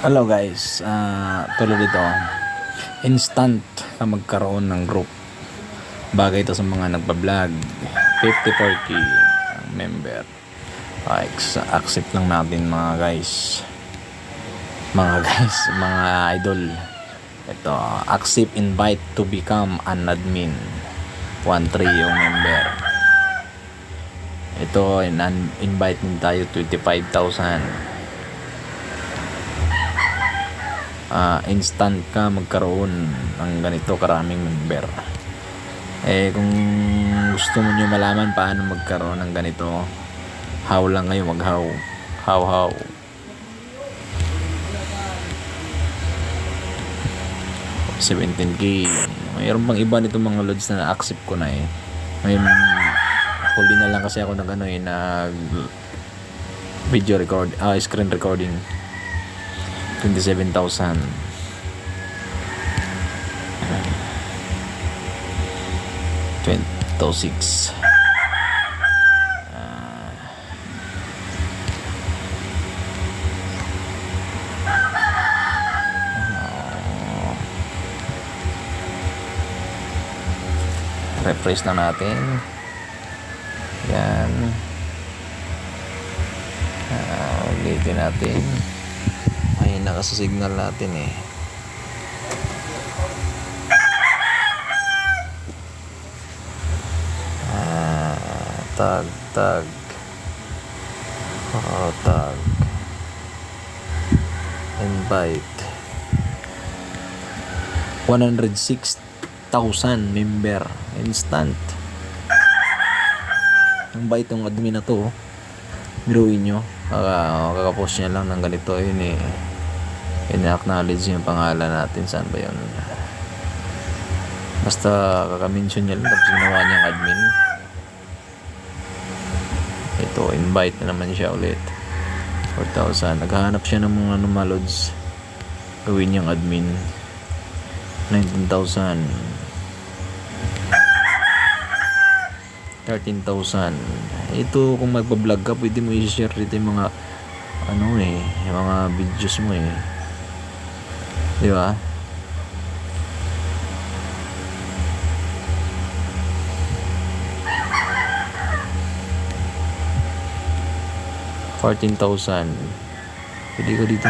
Hello guys, tuloy dito. Instant na magkaroon ng group. Bagay ito sa mga nagpa-vlog. 54k ang member. Accept lang natin mga guys. Mga idol. Ito, accept invite to become an admin. 1-3 yung member. Ito, invite din tayo 25,000. Instant ka magkaroon ng ganito karaming member. Kung gusto mo nyo malaman paano magkaroon ng ganito, how lang kayo mag-how. How 17k. Mayroon pang iba nito mga loads na na-accept ko na ngayon huli na lang kasi ako nag video record, screen recording. 27,000. 26. Refresh na natin. Yan. Ulitin natin. Ayun na kasi signal natin tag tag invite 106,000 member instant. Ang bait ng admin na to. Biruin nyo, kakapost niya lang ng ganito. Ina-acknowledge yung pangalan natin. Saan ba yun? Basta kaka-mention niya lang tapos ginawa niyang admin. Ito, invite na naman siya ulit. 4,000. Naghahanap siya ng mga malods. Gawin niyang admin. 19,000. 13,000. Ito, kung magpa-vlog ka, pwede mo i-share dito yung mga yung mga videos mo di ba? $14,000. Pwede ka dito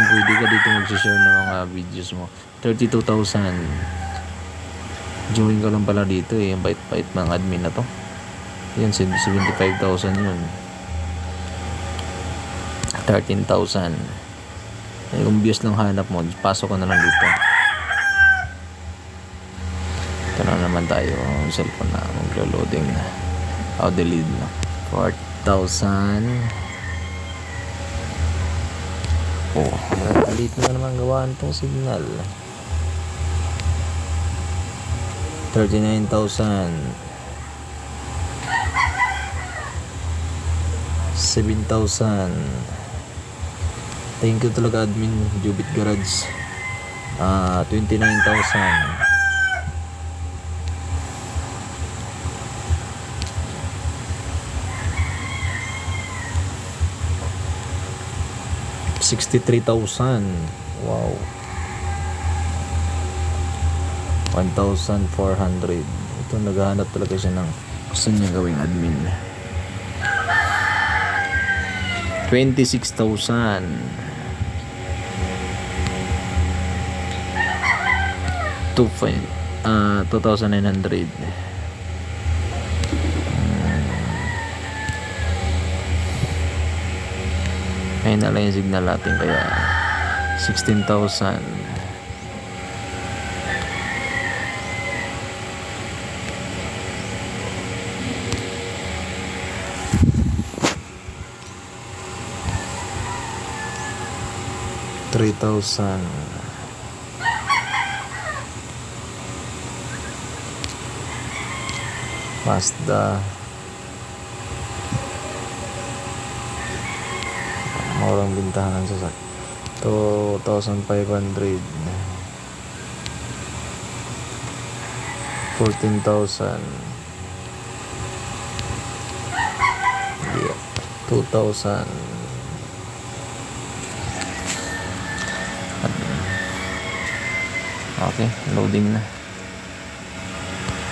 mag-share ng mga videos mo. 32,000. Join ka lang pala dito ang bait-bait mga admin na to. Yan, 75,000 yun. 13,000. Kung views lang hanap mo, pasok ka na lang dito. Ito na naman tayo. Ang cellphone na maglo-loading na. Delete na. 4,000. Delete na naman gawaan itong signal. 39,000. 7,000. Thank you talaga admin Jubit Garage. 29,000. 63,000. Wow. 1,400. Ito, naghahanap talaga siya ng gusto niya gawing admin. 26,000. 2,900. Ayun na lang yung signal natin, kaya 16,000. 3,000. Mazda. Murang bintahan ng sasak. 2,500. 14,000. 2,000. Okay, loading na.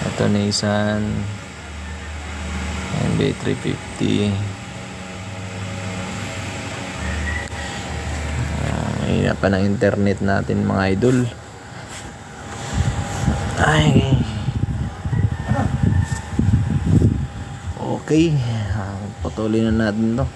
Ito Nissan NB350. Mahina pa ng internet natin mga idol. Ay. Okay. Patuloy na natin to.